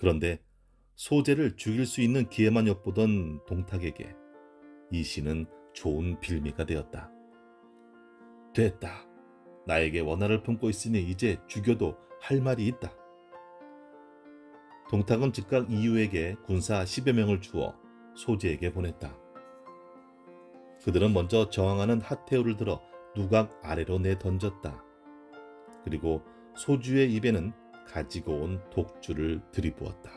그런데 소재를 죽일 수 있는 기회만 엿보던 동탁에게 이 시는 좋은 빌미가 되었다. 됐다. 나에게 원한을 품고 있으니 이제 죽여도 할 말이 있다. 동탁은 즉각 이유에게 군사 10여 명을 주어 소재에게 보냈다. 그들은 먼저 저항하는 하태우를 들어 누각 아래로 내던졌다. 그리고 소주의 입에는 가지고 온 독주를 들이부었다.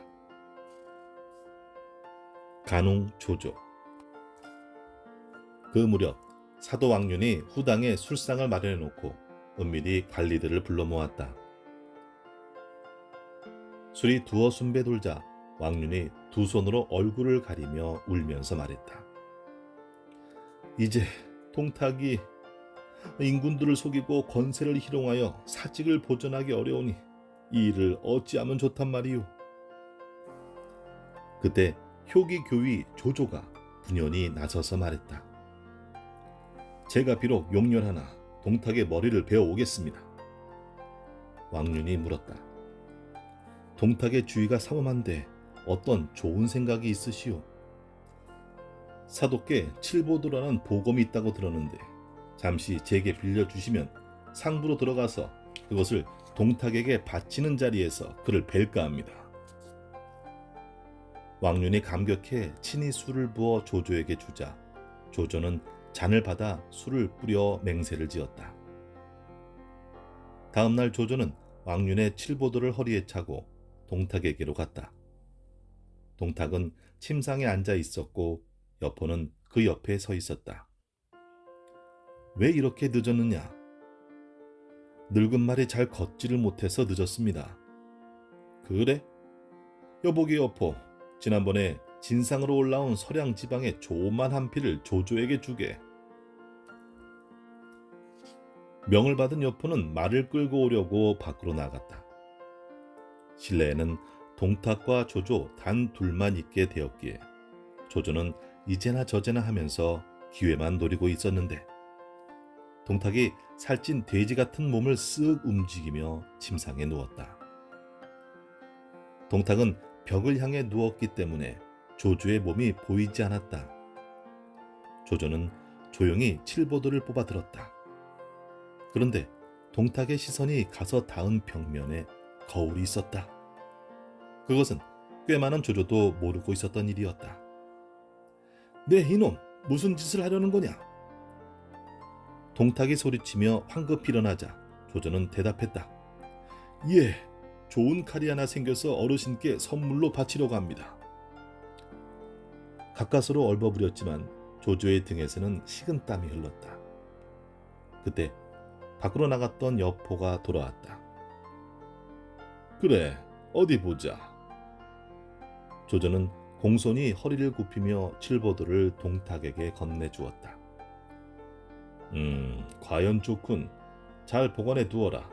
간웅 조조. 그 무렵 사도 왕륜이 후당에 술상을 마련해 놓고 은밀히 관리들을 불러 모았다. 술이 두어 순배 돌자 왕륜이 두 손으로 얼굴을 가리며 울면서 말했다. 이제 동탁이 인군들을 속이고 권세를 희롱하여 사직을 보전하기 어려우니 이 일을 어찌하면 좋단 말이오. 그때 효기 교위 조조가 분연히 나서서 말했다. 제가 비록 용렬하나 동탁의 머리를 베어 오겠습니다. 왕륜이 물었다. 동탁의 주의가 삼엄한데 어떤 좋은 생각이 있으시오? 사도께 칠보도라는 보검이 있다고 들었는데 잠시 제게 빌려주시면 상부로 들어가서 그것을 동탁에게 바치는 자리에서 그를 뵐까 합니다. 왕륜이 감격해 친히 술을 부어 조조에게 주자 조조는 잔을 받아 술을 뿌려 맹세를 지었다. 다음날 조조는 왕륜의 칠보도를 허리에 차고 동탁에게로 갔다. 동탁은 침상에 앉아 있었고 여포는 그 옆에 서 있었다. 왜 이렇게 늦었느냐? 늙은 말이 잘 걷지를 못해서 늦었습니다. 그래? 여보게 여포, 지난번에 진상으로 올라온 서량 지방의 조만 한 피를 조조에게 주게. 명을 받은 여포는 말을 끌고 오려고 밖으로 나갔다. 실내에는 동탁과 조조 단 둘만 있게 되었기에 조조는 이제나 저제나 하면서 기회만 노리고 있었는데 동탁이 살찐 돼지 같은 몸을 쓱 움직이며 침상에 누웠다. 동탁은 벽을 향해 누웠기 때문에 조조의 몸이 보이지 않았다. 조조는 조용히 칠보도를 뽑아 들었다. 그런데 동탁의 시선이 가서 닿은 벽면에 거울이 있었다. 그것은 꽤 많은 조조도 모르고 있었던 일이었다. 네 이놈, 무슨 짓을 하려는 거냐? 동탁이 소리치며 황급히 일어나자 조조는 대답했다. 예, 좋은 칼이 하나 생겨서 어르신께 선물로 바치려고 합니다. 가까스로 얼버무렸지만 조조의 등에서는 식은땀이 흘렀다. 그때 밖으로 나갔던 여포가 돌아왔다. 그래, 어디 보자. 조조는 공손히 허리를 굽히며 칠보도를 동탁에게 건네주었다. 과연 좋군. 잘 보관해 두어라.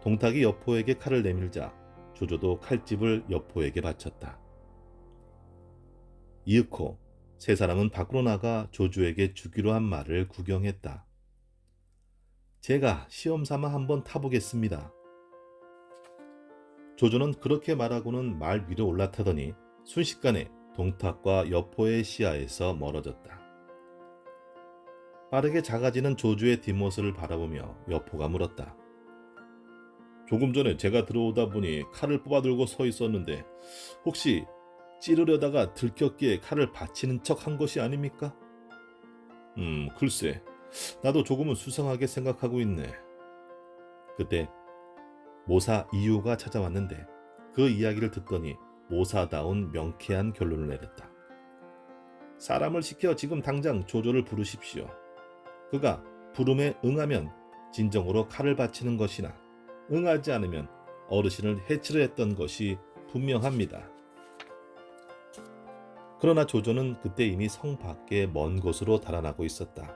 동탁이 여포에게 칼을 내밀자 조조도 칼집을 여포에게 바쳤다. 이윽고 세 사람은 밖으로 나가 조조에게 주기로 한 말을 구경했다. 제가 시험삼아 한번 타보겠습니다. 조조는 그렇게 말하고는 말 위로 올라타더니 순식간에 동탁과 여포의 시야에서 멀어졌다. 빠르게 작아지는 조조의 뒷모습을 바라보며 여포가 물었다. 조금 전에 제가 들어오다 보니 칼을 뽑아들고 서 있었는데 혹시 찌르려다가 들켰기에 칼을 받치는 척 한 것이 아닙니까? 글쎄, 나도 조금은 수상하게 생각하고 있네. 그때 모사 이유가 찾아왔는데 그 이야기를 듣더니 모사다운 명쾌한 결론을 내렸다. 사람을 시켜 지금 당장 조조를 부르십시오. 그가 부름에 응하면 진정으로 칼을 바치는 것이나 응하지 않으면 어르신을 해치려 했던 것이 분명합니다. 그러나 조조는 그때 이미 성 밖에 먼 곳으로 달아나고 있었다.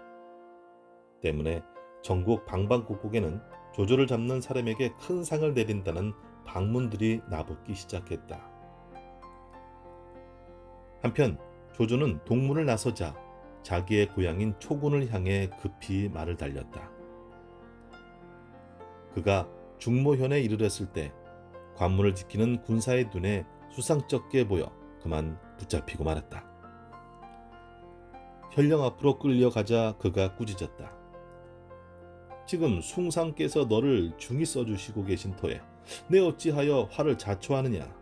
때문에 전국 방방곡곡에는 조조를 잡는 사람에게 큰 상을 내린다는 방문들이 나붙기 시작했다. 한편 조조는 동문을 나서자 자기의 고향인 초군을 향해 급히 말을 달렸다. 그가 중모현에 이르렀을 때 관문을 지키는 군사의 눈에 수상쩍게 보여 그만 붙잡히고 말았다. 현령 앞으로 끌려가자 그가 꾸짖었다. 지금 숭상께서 너를 중히 써주시고 계신 터에 내 어찌하여 화를 자초하느냐.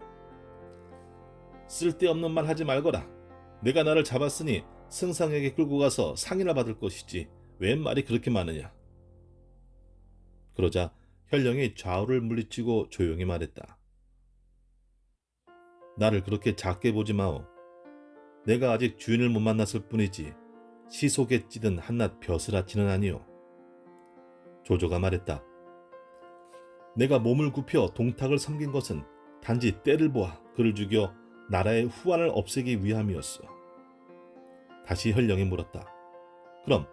쓸데없는 말 하지 말거라. 내가 나를 잡았으니 승상에게 끌고 가서 상이나 받을 것이지 웬 말이 그렇게 많으냐. 그러자 현령이 좌우를 물리치고 조용히 말했다. 나를 그렇게 작게 보지 마오. 내가 아직 주인을 못 만났을 뿐이지 시속에 찌든 한낱 벼슬아치는 아니오. 조조가 말했다. 내가 몸을 굽혀 동탁을 섬긴 것은 단지 때를 보아 그를 죽여 나라의 후환을 없애기 위함이었어. 다시 현령이 물었다. 그럼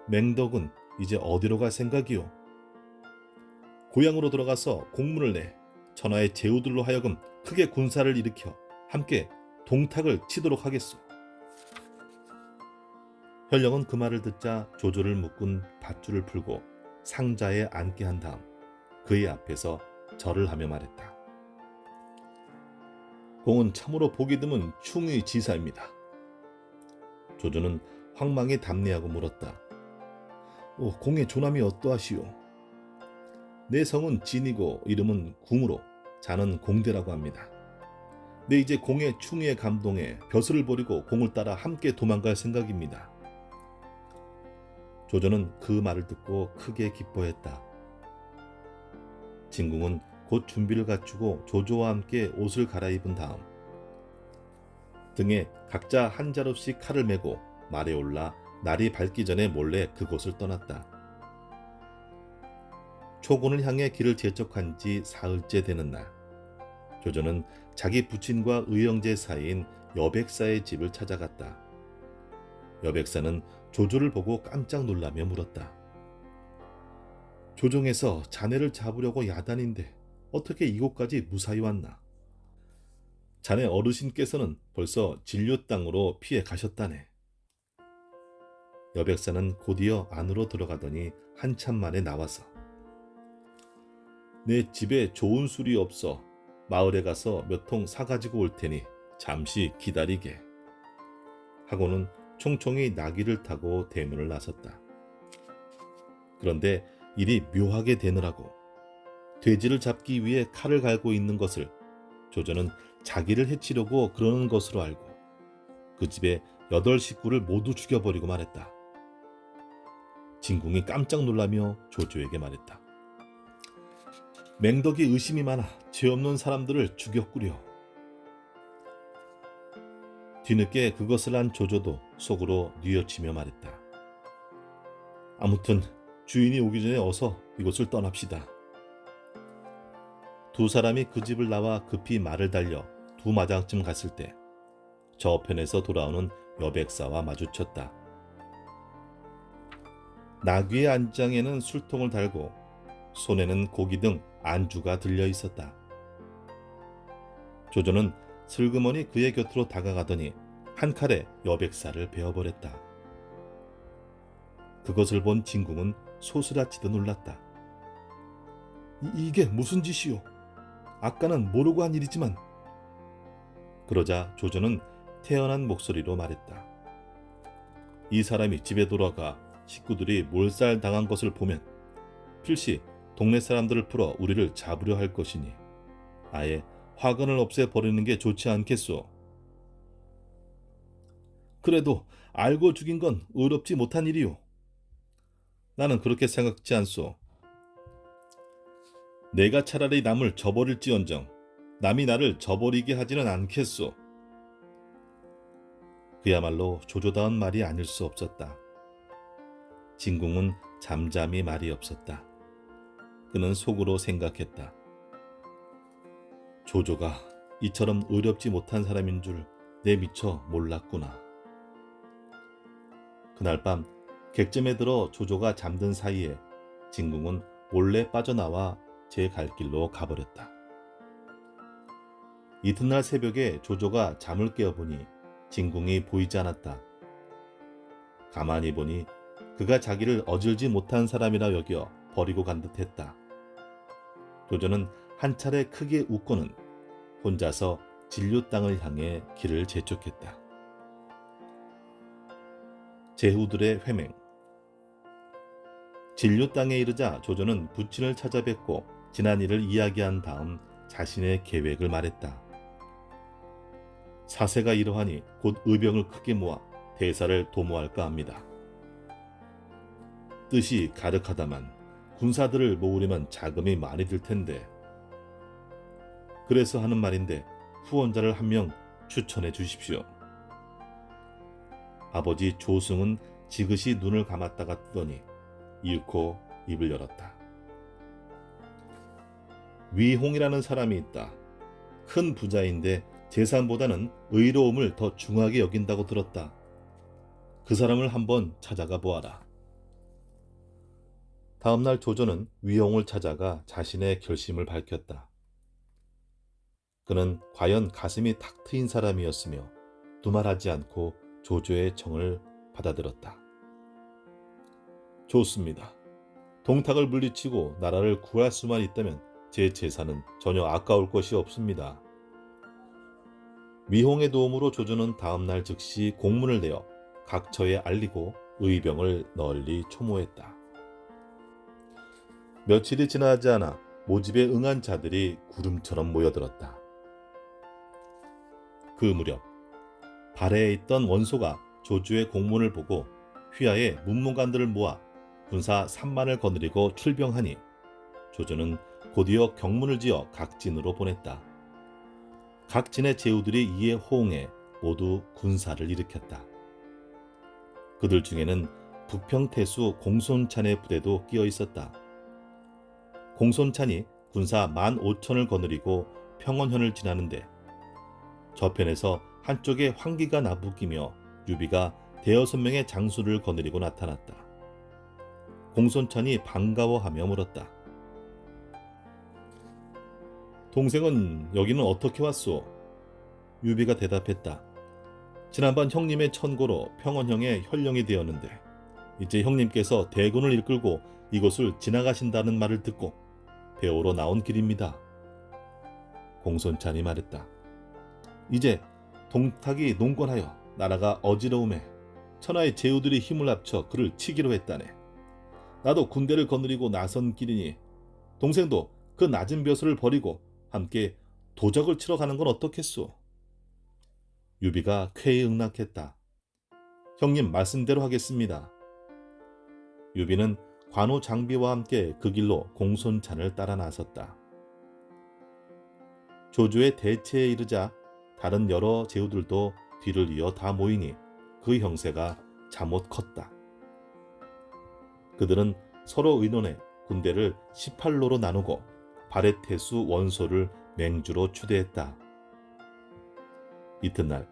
맹덕은 이제 어디로 갈 생각이오? 고향으로 돌아가서 공문을 내 천하의 제후들로 하여금 크게 군사를 일으켜 함께 동탁을 치도록 하겠소. 현령은 그 말을 듣자 조조를 묶은 밧줄을 풀고 상자에 앉게 한 다음 그의 앞에서 절을 하며 말했다. 공은 참으로 보기 드문 충의 지사입니다. 조조는 황망히 답례하고 물었다. 공의 조남이 어떠하시오? 내 성은 진이고 이름은 궁으로 자는 공대라고 합니다. 내 이제 공의 충의에 감동해 벼슬을 버리고 공을 따라 함께 도망갈 생각입니다. 조조는 그 말을 듣고 크게 기뻐했다. 진궁은 곧 준비를 갖추고 조조와 함께 옷을 갈아입은 다음 등에 각자 한 자루씩 칼을 메고 말에 올라 날이 밝기 전에 몰래 그곳을 떠났다. 초곤을 향해 길을 재촉한 지 사흘째 되는 날, 조조는 자기 부친과 의형제 사이인 여백사의 집을 찾아갔다. 여백사는 조조를 보고 깜짝 놀라며 물었다. 조정에서 자네를 잡으려고 야단인데 어떻게 이곳까지 무사히 왔나? 자네 어르신께서는 벌써 진료 땅으로 피해 가셨다네. 여백사는 곧이어 안으로 들어가더니 한참 만에 나와서 내 집에 좋은 술이 없어 마을에 가서 몇 통 사가지고 올 테니 잠시 기다리게 하고는 총총히 나귀를 타고 대문을 나섰다. 그런데 일이 묘하게 되느라고 돼지를 잡기 위해 칼을 갈고 있는 것을 조조는 자기를 해치려고 그러는 것으로 알고 그 집에 8식구를 모두 죽여버리고 말했다. 진궁이 깜짝 놀라며 조조에게 말했다. 맹덕이 의심이 많아 죄 없는 사람들을 죽였구려. 뒤늦게 그것을 한 조조도 속으로 뉘어치며 말했다. 아무튼 주인이 오기 전에 어서 이곳을 떠납시다. 두 사람이 그 집을 나와 급히 말을 달려 두 마장쯤 갔을 때 저편에서 돌아오는 여백사와 마주쳤다. 나귀의 안장에는 술통을 달고 손에는 고기 등 안주가 들려 있었다. 조조는 슬그머니 그의 곁으로 다가가더니 한 칼에 여백사를 베어버렸다. 그것을 본 진궁은 소스라치듯 놀랐다. 이게 무슨 짓이오? 아까는 모르고 한 일이지만. 그러자 조조는 태연한 목소리로 말했다. 이 사람이 집에 돌아가 식구들이 몰살 당한 것을 보면 필시 동네 사람들을 풀어 우리를 잡으려 할 것이니 아예 화근을 없애버리는 게 좋지 않겠소. 그래도 알고 죽인 건 의롭지 못한 일이오. 나는 그렇게 생각지 않소. 내가 차라리 남을 저버릴지언정 남이 나를 저버리게 하지는 않겠소. 그야말로 조조다운 말이 아닐 수 없었다. 진궁은 잠잠히 말이 없었다. 그는 속으로 생각했다. 조조가 이처럼 의롭지 못한 사람인 줄 내 미처 몰랐구나. 그날 밤 객점에 들어 조조가 잠든 사이에 진궁은 몰래 빠져나와 제 갈 길로 가버렸다. 이튿날 새벽에 조조가 잠을 깨어보니 진궁이 보이지 않았다. 가만히 보니 그가 자기를 어질지 못한 사람이라 여겨 버리고 간 듯했다. 조조는 한 차례 크게 웃고는 혼자서 진류 땅을 향해 길을 재촉했다. 제후들의 회맹. 진류 땅에 이르자 조조는 부친을 찾아뵙고 지난 일을 이야기한 다음 자신의 계획을 말했다. 사세가 이러하니 곧 의병을 크게 모아 대사를 도모할까 합니다. 뜻이 가득하다만 군사들을 모으려면 자금이 많이 들 텐데. 그래서 하는 말인데 후원자를 한 명 추천해 주십시오. 아버지 조승은 지그시 눈을 감았다가 뜨더니 이윽고 입을 열었다. 위홍이라는 사람이 있다. 큰 부자인데 재산보다는 의로움을 더 중하게 여긴다고 들었다. 그 사람을 한번 찾아가 보아라. 다음날 조조는 위홍을 찾아가 자신의 결심을 밝혔다. 그는 과연 가슴이 탁 트인 사람이었으며 두말하지 않고 조조의 청을 받아들였다. 좋습니다. 동탁을 물리치고 나라를 구할 수만 있다면 제 재산은 전혀 아까울 것이 없습니다. 위홍의 도움으로 조조는 다음날 즉시 공문을 내어 각처에 알리고 의병을 널리 초모했다. 며칠이 지나지 않아 모집에 응한 자들이 구름처럼 모여들었다. 그 무렵 발해에 있던 원소가 조조의 공문을 보고 휘하에 문무관들을 모아 군사 3만을 거느리고 출병하니 조조는 곧이어 경문을 지어 각진으로 보냈다. 각진의 제후들이 이에 호응해 모두 군사를 일으켰다. 그들 중에는 북평태수 공손찬의 부대도 끼어 있었다. 공손찬이 군사 15,000을 거느리고 평원현을 지나는데 저편에서 한쪽에 황기가 나부끼며 유비가 5-6명의 장수를 거느리고 나타났다. 공손찬이 반가워하며 물었다. 동생은 여기는 어떻게 왔소? 유비가 대답했다. 지난번 형님의 천고로 평원형에 현령이 되었는데 이제 형님께서 대군을 이끌고 이곳을 지나가신다는 말을 듣고 배우러 나온 길입니다. 공손찬이 말했다. 이제 동탁이 농권하여 나라가 어지러움에 천하의 제후들이 힘을 합쳐 그를 치기로 했다네. 나도 군대를 거느리고 나선 길이니 동생도 그 낮은 벼슬을 버리고 함께 도적을 치러 가는 건 어떻겠소? 유비가 쾌히 응낙했다. 형님 말씀대로 하겠습니다. 유비는 관우 장비와 함께 그 길로 공손찬을 따라 나섰다. 조조의 대체에 이르자 다른 여러 제후들도 뒤를 이어 다 모이니 그 형세가 잠옷 컸다. 그들은 서로 의논해 군대를 18로로 나누고 바레태수 원소를 맹주로 추대했다. 이튿날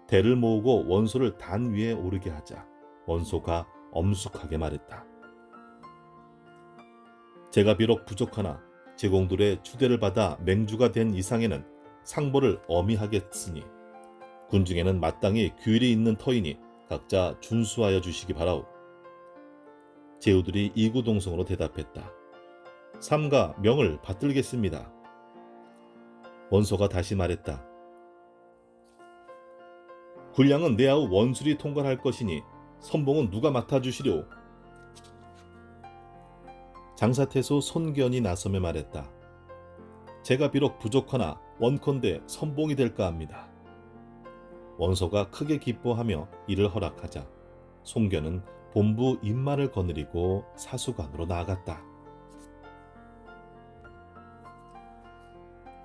대를 모으고 원소를 단 위에 오르게 하자 원소가 엄숙하게 말했다. 제가 비록 부족하나 제공들의 추대를 받아 맹주가 된 이상에는 상보를 엄히하겠으니 군중에는 마땅히 규율이 있는 터이니 각자 준수하여 주시기 바라오. 제후들이 이구동성으로 대답했다. 삼가 명을 받들겠습니다. 원소가 다시 말했다. 군량은 내아우 원술이 통관할 것이니 선봉은 누가 맡아주시려? 장사태수 손견이 나서며 말했다. 제가 비록 부족하나 원컨대 선봉이 될까 합니다. 원소가 크게 기뻐하며 이를 허락하자 손견은 본부 인마를 거느리고 사수관으로 나아갔다.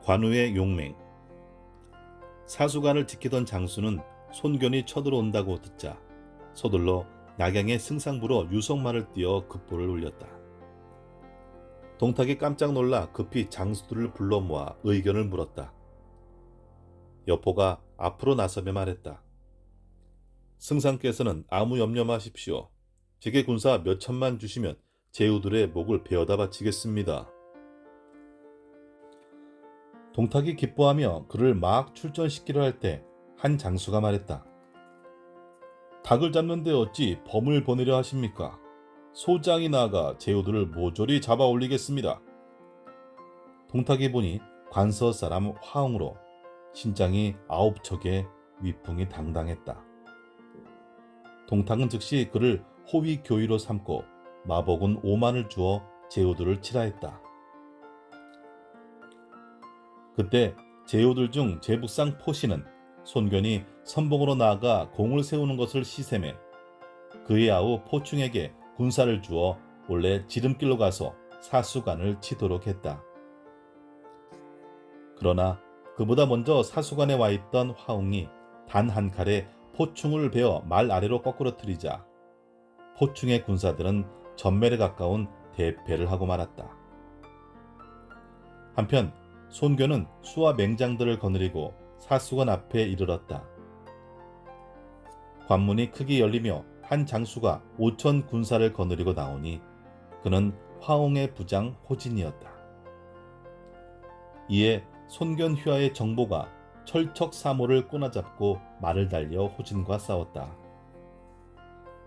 관우의 용맹. 사수관을 지키던 장수는 손견이 쳐들어온다고 듣자 서둘러 낙양의 승상부로 유성말을 띄어 급보를 올렸다. 동탁이 깜짝 놀라 급히 장수들을 불러 모아 의견을 물었다. 여포가 앞으로 나서며 말했다. 승상께서는 아무 염려 마십시오. 제게 군사 몇 천만 주시면 제후들의 목을 베어다 바치겠습니다. 동탁이 기뻐하며 그를 막 출전시키려 할 때 한 장수가 말했다. 닭을 잡는데 어찌 범을 보내려 하십니까? 소장이 나아가 제후들을 모조리 잡아 올리겠습니다. 동탁이 보니 관서 사람 화웅으로 신장이 9척에 위풍이 당당했다. 동탁은 즉시 그를 호위 교의로 삼고 마복은 5만을 주어 제후들을 치라했다. 그때 제후들 중 제북상 포시는 손견이 선봉으로 나아가 공을 세우는 것을 시샘해 그의 아우 포충에게 군사를 주어 원래 지름길로 가서 사수관을 치도록 했다. 그러나 그보다 먼저 사수관에 와 있던 화웅이 단 한 칼에 포충을 베어 말 아래로 거꾸러뜨리자 포충의 군사들은 전멸에 가까운 대패를 하고 말았다. 한편 손견은 수와 맹장들을 거느리고 사수관 앞에 이르렀다. 관문이 크게 열리며 한 장수가 5천 군사를 거느리고 나오니 그는 화웅의 부장 호진이었다. 이에 손견 휘하의 정보가 철척 사모를 꼬나잡고 말을 달려 호진과 싸웠다.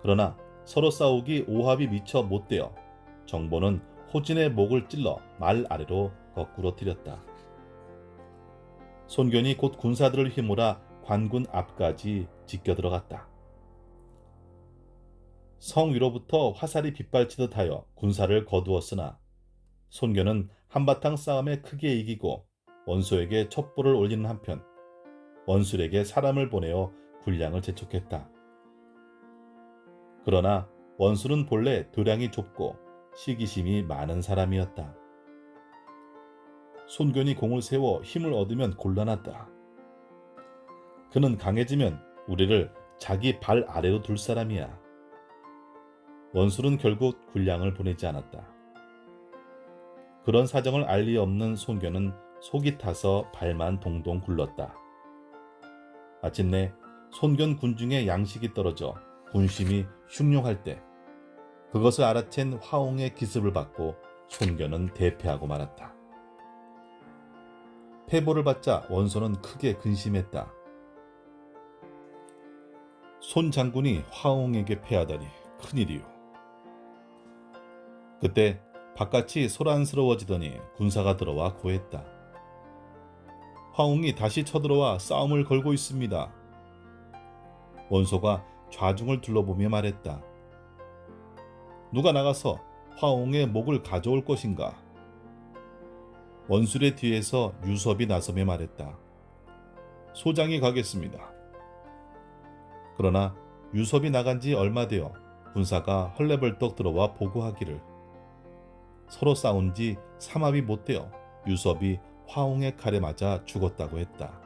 그러나 서로 싸우기 오합이 미처 못되어 정보는 호진의 목을 찔러 말 아래로 거꾸로 뛰렸다. 손견이 곧 군사들을 휘몰아 관군 앞까지 지켜 들어갔다. 성 위로부터 화살이 빗발치듯 하여 군사를 거두었으나 손견은 한바탕 싸움에 크게 이기고 원소에게 첩보를 올리는 한편 원술에게 사람을 보내어 군량을 재촉했다. 그러나 원술은 본래 도량이 좁고 시기심이 많은 사람이었다. 손견이 공을 세워 힘을 얻으면 곤란하다. 그는 강해지면 우리를 자기 발 아래로 둘 사람이야. 원술은 결국 군량을 보내지 않았다. 그런 사정을 알 리 없는 손견은 속이 타서 발만 동동 굴렀다. 마침내 손견 군중의 양식이 떨어져 군심이 흉흉할 때 그것을 알아챈 화웅의 기습을 받고 손견은 대패하고 말았다. 패보를 받자 원소는 크게 근심했다. 손 장군이 화웅에게 패하다니 큰일이요. 그때 바깥이 소란스러워지더니 군사가 들어와 고했다. 화웅이 다시 쳐들어와 싸움을 걸고 있습니다. 원소가 좌중을 둘러보며 말했다. 누가 나가서 화웅의 목을 가져올 것인가? 원술의 뒤에서 유섭이 나서며 말했다. 소장이 가겠습니다. 그러나 유섭이 나간 지 얼마 되어 군사가 헐레벌떡 들어와 보고하기를 서로 싸운 지 3합이 못 되어 유섭이 화웅의 칼에 맞아 죽었다고 했다.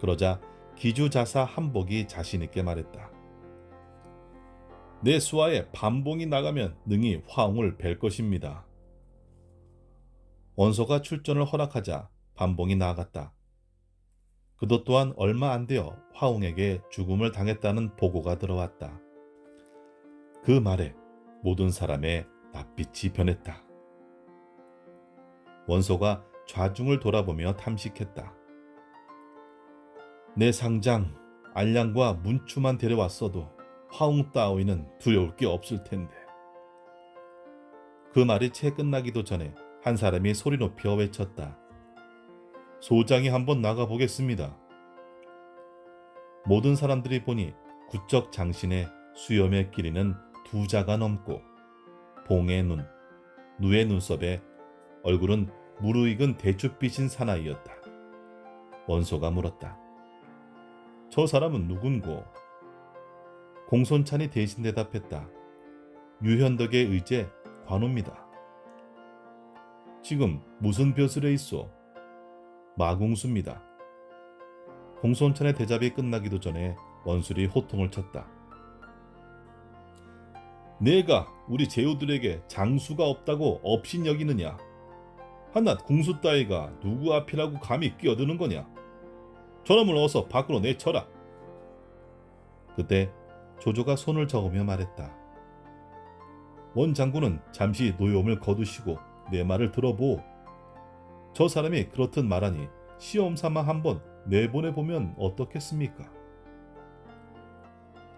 그러자 기주자사 한복이 자신있게 말했다. 내 수하에 반봉이 나가면 능히 화웅을 뵐 것입니다. 원소가 출전을 허락하자 반봉이 나아갔다. 그도 또한 얼마 안 되어 화웅에게 죽음을 당했다는 보고가 들어왔다. 그 말에 모든 사람의 낯빛이 변했다. 원소가 좌중을 돌아보며 탐식했다. 내 상장, 알량과 문추만 데려왔어도 화웅 따위는 두려울 게 없을 텐데. 그 말이 채 끝나기도 전에 한 사람이 소리 높여 외쳤다. 소장이 한번 나가보겠습니다. 모든 사람들이 보니 구적 장신의 수염의 길이는 2자가 넘고 봉의 눈, 누의 눈썹에 얼굴은 무르익은 대추빛인 사나이였다. 원소가 물었다. 저 사람은 누군고? 공손찬이 대신 대답했다. 유현덕의 의제 관우입니다. 지금 무슨 벼슬에 있소? 마궁수입니다. 공손찬의 대답이 끝나기도 전에 원술이 호통을 쳤다. 내가 우리 제후들에게 장수가 없다고 업신여기느냐? 한낱 궁수 따위가 누구 앞이라고 감히 끼어드는 거냐? 저놈을 어서 밖으로 내쳐라. 그때 조조가 손을 저으며 말했다. 원 장군은 잠시 노여움을 거두시고 내 말을 들어보. 저 사람이 그렇듯 말하니 시험삼아 한번 내보내보면 어떻겠습니까?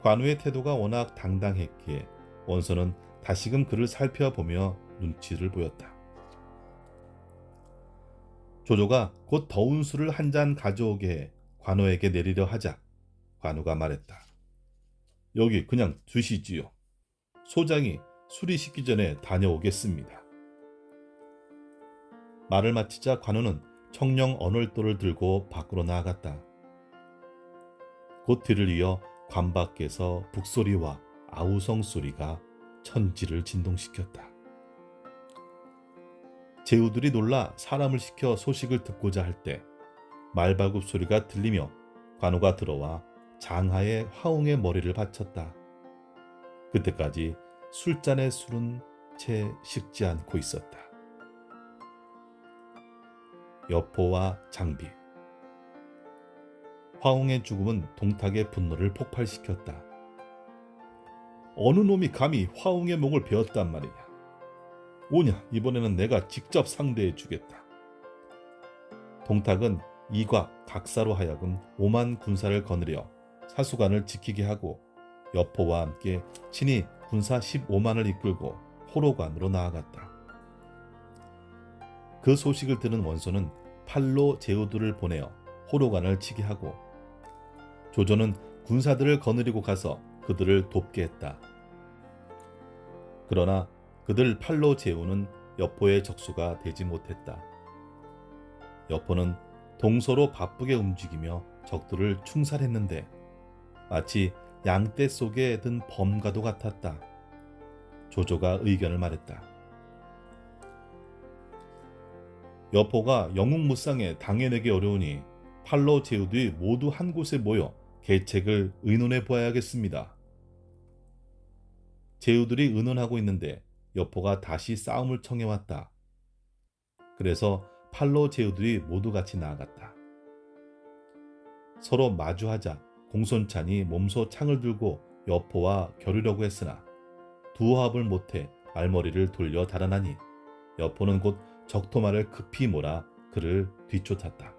관우의 태도가 워낙 당당했기에 원소는 다시금 그를 살펴보며 눈치를 보였다. 조조가 곧 더운 술을 한 잔 가져오게 해 관우에게 내리려 하자 관우가 말했다. 여기 그냥 두시지요. 소장이 술이 식기 전에 다녀오겠습니다. 말을 마치자 관우는 청령 언월도를 들고 밖으로 나아갔다. 곧 뒤를 이어 관 밖에서 북소리와 아우성 소리가 천지를 진동시켰다. 제후들이 놀라 사람을 시켜 소식을 듣고자 할 때 말발굽 소리가 들리며 관우가 들어와 장하에 화웅의 머리를 받쳤다. 그때까지 술잔의 술은 채 식지 않고 있었다. 여포와 장비. 화웅의 죽음은 동탁의 분노를 폭발시켰다. 어느 놈이 감히 화웅의 목을 베었단 말이냐. 오냐, 이번에는 내가 직접 상대해 주겠다. 동탁은 이곽, 각사로 하여금 5만 군사를 거느려 사수관을 지키게 하고 여포와 함께 친히 군사 15만을 이끌고 호로관으로 나아갔다. 그 소식을 들은 원소는 팔로 제후들을 보내어 호로관을 치게 하고 조조는 군사들을 거느리고 가서 그들을 돕게 했다. 그러나 그들 팔로 제후는 여포의 적수가 되지 못했다. 여포는 동서로 바쁘게 움직이며 적들을 충살했는데 마치 양떼 속에 든 범과도 같았다. 조조가 의견을 말했다. 여포가 영웅무쌍에 당해내기 어려우니 팔로 제후들이 모두 한 곳에 모여 계책을 의논해 보아야겠습니다. 제후들이 의논하고 있는데 여포가 다시 싸움을 청해왔다. 그래서 팔로 제후들이 모두 같이 나아갔다. 서로 마주하자 공손찬이 몸소 창을 들고 여포와 겨루려고 했으나 두합을 못해 말머리를 돌려 달아나니 여포는 곧 적토마를 급히 몰아 그를 뒤쫓았다.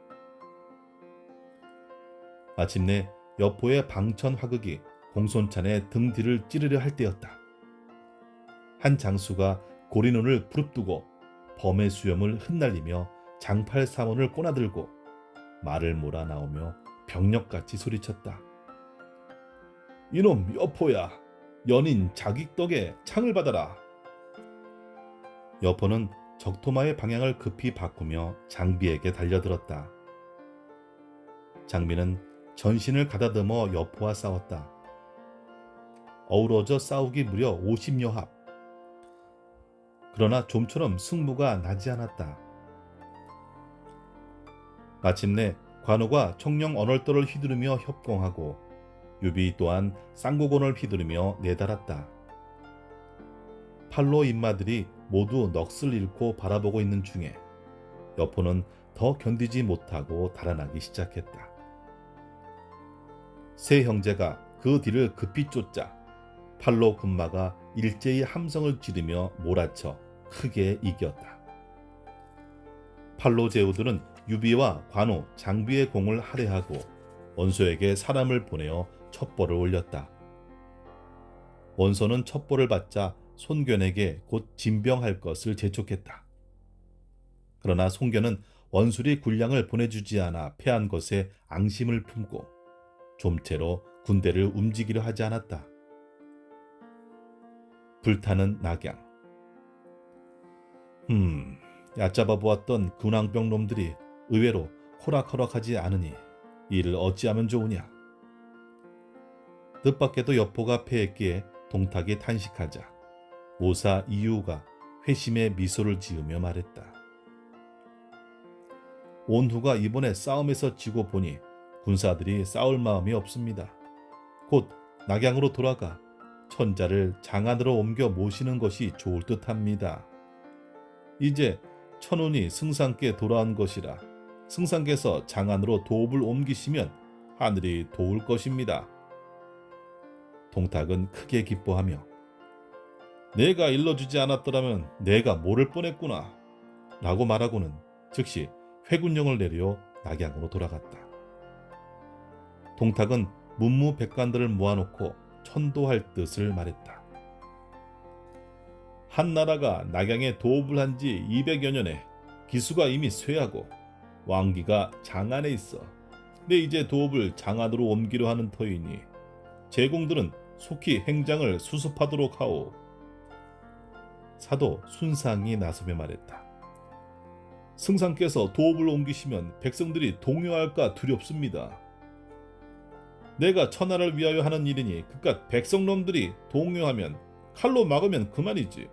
마침내 여포의 방천 화극이 공손찬의 등 뒤를 찌르려 할 때였다. 한 장수가 고리논을 부릅뜨고 범의 수염을 흩날리며 장팔 사원을 꼬나들고 말을 몰아 나오며 병력같이 소리쳤다. 이놈 여포야, 연인 자객 덕에 창을 받아라. 여포는 적토마의 방향을 급히 바꾸며 장비에게 달려들었다. 장비는 전신을 가다듬어 여포와 싸웠다. 어우러져 싸우기 무려 50여 합. 그러나 좀처럼 승부가 나지 않았다. 마침내 관우가 청령 언월도를 휘두르며 협공하고 유비 또한 쌍고곤을 휘두르며 내달았다. 팔로 인마들이 모두 넋을 잃고 바라보고 있는 중에 여포는 더 견디지 못하고 달아나기 시작했다. 세 형제가 그 뒤를 급히 쫓자 팔로 군마가 일제히 함성을 지르며 몰아쳐 크게 이겼다. 팔로 제후들은 유비와 관우, 장비의 공을 할애하고 원소에게 사람을 보내어 첩보를 올렸다. 원소는 첩보를 받자 손견에게 곧 진병할 것을 재촉했다. 그러나 손견은 원술이 군량을 보내주지 않아 패한 것에 앙심을 품고 좀채로 군대를 움직이려 하지 않았다. 불타는 낙양. 얕잡아 보았던 군왕병 놈들이 의외로 호락호락하지 않으니 이를 어찌하면 좋으냐. 뜻밖에도 여포가 패했기에 동탁이 탄식하자 모사 이유가 회심의 미소를 지으며 말했다. 온후가 이번에 싸움에서 지고 보니 군사들이 싸울 마음이 없습니다. 곧 낙양으로 돌아가 천자를 장안으로 옮겨 모시는 것이 좋을 듯합니다. 이제 천운이 승상께 돌아온 것이라 승상께서 장안으로 도읍을 옮기시면 하늘이 도울 것입니다. 동탁은 크게 기뻐하며 내가 일러주지 않았더라면 내가 모를 뻔했구나 라고 말하고는 즉시 회군령을 내려 낙양으로 돌아갔다. 동탁은 문무백관들을 모아놓고 천도할 뜻을 말했다. 한 나라가 낙양에 도읍을 한 지 200여 년에 기수가 이미 쇠하고 왕기가 장안에 있어. 내 이제 도읍을 장안으로 옮기려 하는 터이니 제공들은 속히 행장을 수습하도록 하오. 사도 순상이 나서며 말했다. 승상께서 도읍을 옮기시면 백성들이 동요할까 두렵습니다. 내가 천하를 위하여 하는 일이니 그깟 백성놈들이 동요하면 칼로 막으면 그만이지.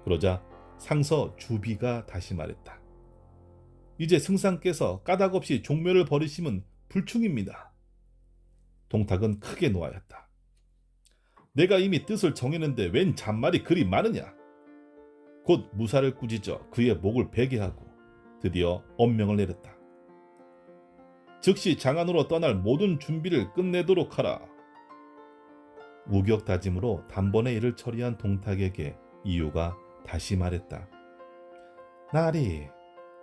그러자 상서 주비가 다시 말했다. 이제 승상께서 까닭없이 종묘를 버리시면 불충입니다. 동탁은 크게 노하였다. 내가 이미 뜻을 정했는데 웬 잔말이 그리 많으냐. 곧 무사를 꾸짖어 그의 목을 베게 하고 드디어 엄명을 내렸다. 즉시 장안으로 떠날 모든 준비를 끝내도록 하라. 우격다짐으로 단번에 일을 처리한 동탁에게 이유가 다시 말했다. 나리,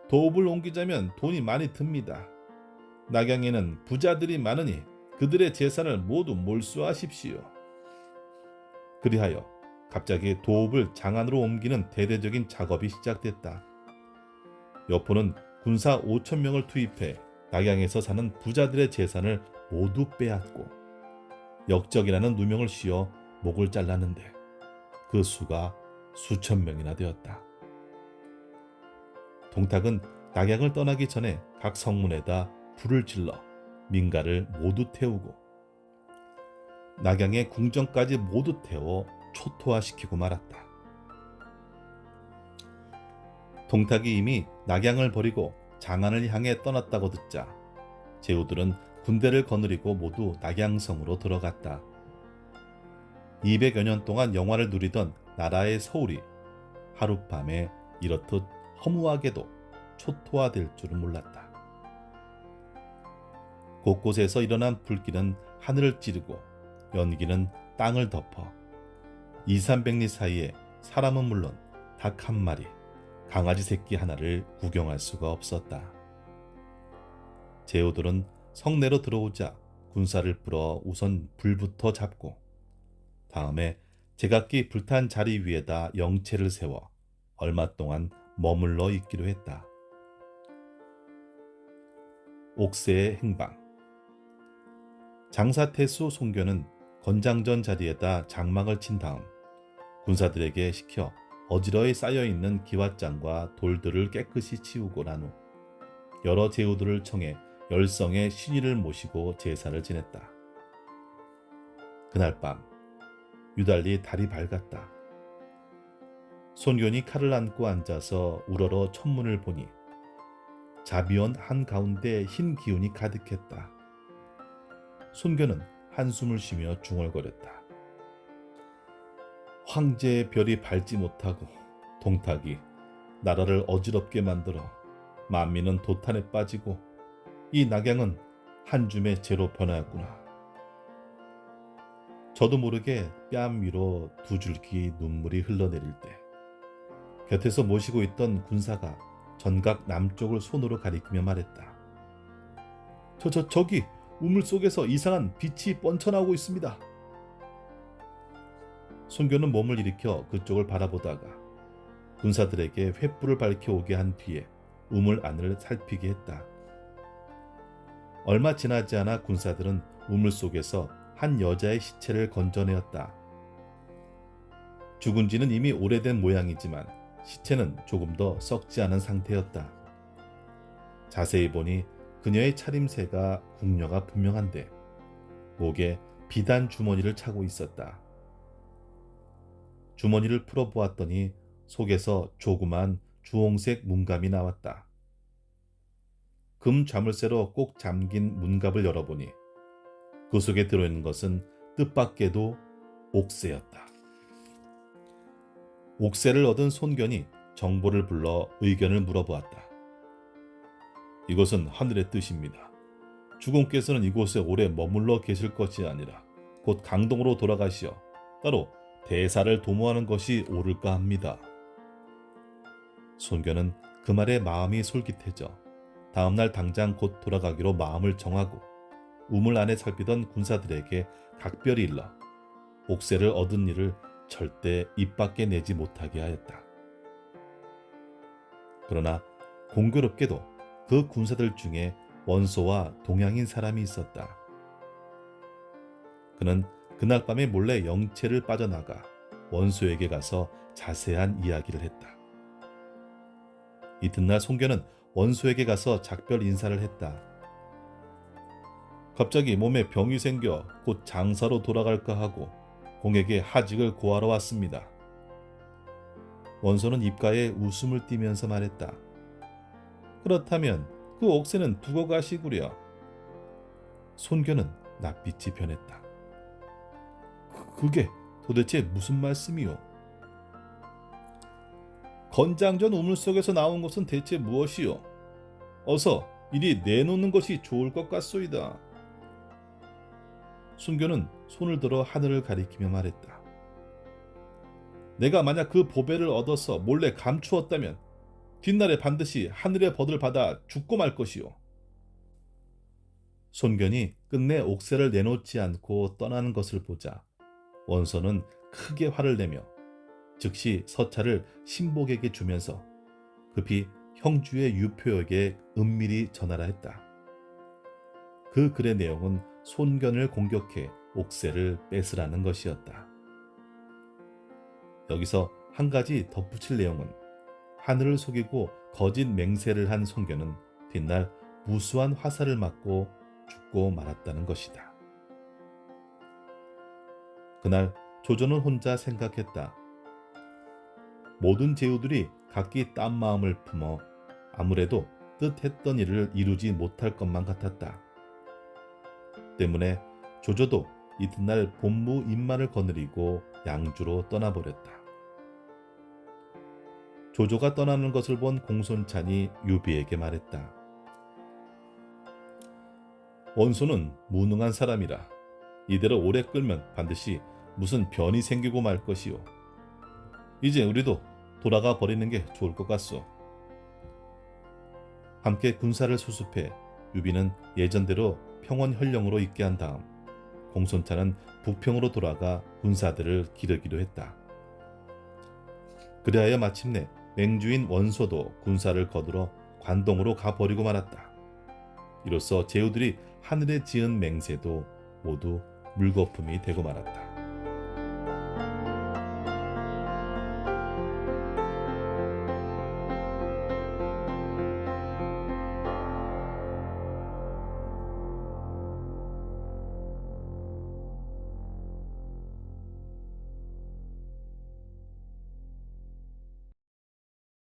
도읍을 옮기자면 돈이 많이 듭니다. 낙양에는 부자들이 많으니 그들의 재산을 모두 몰수하십시오. 그리하여 갑자기 도읍을 장안으로 옮기는 대대적인 작업이 시작됐다. 여포는 군사 5,000명을 투입해 낙양에서 사는 부자들의 재산을 모두 빼앗고 역적이라는 누명을 씌워 목을 잘랐는데 그 수가 수천 명이나 되었다. 동탁은 낙양을 떠나기 전에 각 성문에다 불을 질러 민가를 모두 태우고 낙양의 궁전까지 모두 태워 초토화시키고 말았다. 동탁이 이미 낙양을 버리고 장안을 향해 떠났다고 듣자 제후들은 군대를 거느리고 모두 낙양성으로 들어갔다. 200여 년 동안 영화를 누리던 나라의 서울이 하룻밤에 이렇듯 허무하게도 초토화될 줄은 몰랐다. 곳곳에서 일어난 불길은 하늘을 찌르고 연기는 땅을 덮어 200~300리 사이에 사람은 물론 닭 한 마리, 강아지 새끼 하나를 구경할 수가 없었다. 제후들은 성내로 들어오자 군사를 풀어 우선 불부터 잡고 다음에 제각기 불탄 자리 위에다 영체를 세워 얼마 동안 머물러 있기로 했다. 옥새의 행방. 장사태수 송교는 건장전 자리에다 장막을 친 다음 군사들에게 시켜 어지러이 쌓여있는 기왓장과 돌들을 깨끗이 치우고 난 후 여러 제후들을 청해 열성의 신의를 모시고 제사를 지냈다. 그날 밤 유달리 달이 밝았다. 손견이 칼을 안고 앉아서 우러러 천문을 보니 자비원 한가운데 흰 기운이 가득했다. 손견은 한숨을 쉬며 중얼거렸다. 황제의 별이 밝지 못하고 동탁이 나라를 어지럽게 만들어 만민은 도탄에 빠지고 이 낙양은 한 줌의 재로 변하였구나. 저도 모르게 뺨 위로 두 줄기 눈물이 흘러내릴 때 곁에서 모시고 있던 군사가 전각 남쪽을 손으로 가리키며 말했다. 저기 우물 속에서 이상한 빛이 뻗쳐나오고 있습니다. 손교는 몸을 일으켜 그쪽을 바라보다가 군사들에게 횃불을 밝혀오게 한 뒤에 우물 안을 살피게 했다. 얼마 지나지 않아 군사들은 우물 속에서 한 여자의 시체를 건져내었다. 죽은 지는 이미 오래된 모양이지만 시체는 조금 더 썩지 않은 상태였다. 자세히 보니 그녀의 차림새가 궁녀가 분명한데 목에 비단 주머니를 차고 있었다. 주머니를 풀어보았더니 속에서 조그만 주홍색 문갑이 나왔다. 금 자물쇠로 꼭 잠긴 문갑을 열어보니 그 속에 들어있는 것은 뜻밖에도 옥새였다. 옥새를 얻은 손견이 정보를 불러 의견을 물어보았다. 이것은 하늘의 뜻입니다. 주공께서는 이곳에 오래 머물러 계실 것이 아니라 곧 강동으로 돌아가시어 따로 대사를 도모하는 것이 옳을까 합니다. 손견은 그 말에 마음이 솔깃해져 다음날 당장 곧 돌아가기로 마음을 정하고 우물 안에 살피던 군사들에게 각별히 일러 옥새를 얻은 일을 절대 입 밖에 내지 못하게 하였다. 그러나 공교롭게도 그 군사들 중에 원소와 동양인 사람이 있었다. 그는 그날 밤에 몰래 영채를 빠져나가 원소에게 가서 자세한 이야기를 했다. 이튿날 송견은 원소에게 가서 작별 인사를 했다. 갑자기 몸에 병이 생겨 곧 장사로 돌아갈까 하고 공에게 하직을 고하러 왔습니다. 원소는 입가에 웃음을 띠면서 말했다. 그렇다면 그 옥새는 두고 가시구려. 손견은 낯빛이 변했다. 그게 도대체 무슨 말씀이오? 건장전 우물 속에서 나온 것은 대체 무엇이오? 어서 이리 내놓는 것이 좋을 것 같소이다. 순교는 손을 들어 하늘을 가리키며 말했다. 내가 만약 그 보배를 얻어서 몰래 감추었다면 뒷날에 반드시 하늘의 벌을 받아 죽고 말 것이오. 손견이 끝내 옥새를 내놓지 않고 떠나는 것을 보자 원소는 크게 화를 내며 즉시 서찰을 신복에게 주면서 급히 형주의 유표에게 은밀히 전하라 했다. 그 글의 내용은 손견을 공격해 옥새를 뺏으라는 것이었다. 여기서 한 가지 덧붙일 내용은 하늘을 속이고 거짓 맹세를 한 손견은 뒷날 무수한 화살을 맞고 죽고 말았다는 것이다. 그날 조조는 혼자 생각했다. 모든 제후들이 각기 딴 마음을 품어 아무래도 뜻했던 일을 이루지 못할 것만 같았다. 때문에 조조도 이튿날 본무 인마를 거느리고 양주로 떠나버렸다. 조조가 떠나는 것을 본 공손찬이 유비에게 말했다. 원소는 무능한 사람이라 이대로 오래 끌면 반드시 무슨 변이 생기고 말 것이오. 이제 우리도 돌아가 버리는 게 좋을 것 같소. 함께 군사를 수습해 유비는 예전대로 평원현령으로 있게 한 다음 공손찬은 북평으로 돌아가 군사들을 기르기로 했다. 그리하여 마침내 맹주인 원소도 군사를 거두러 관동으로 가버리고 말았다. 이로써 제후들이 하늘에 지은 맹세도 모두 물거품이 되고 말았다.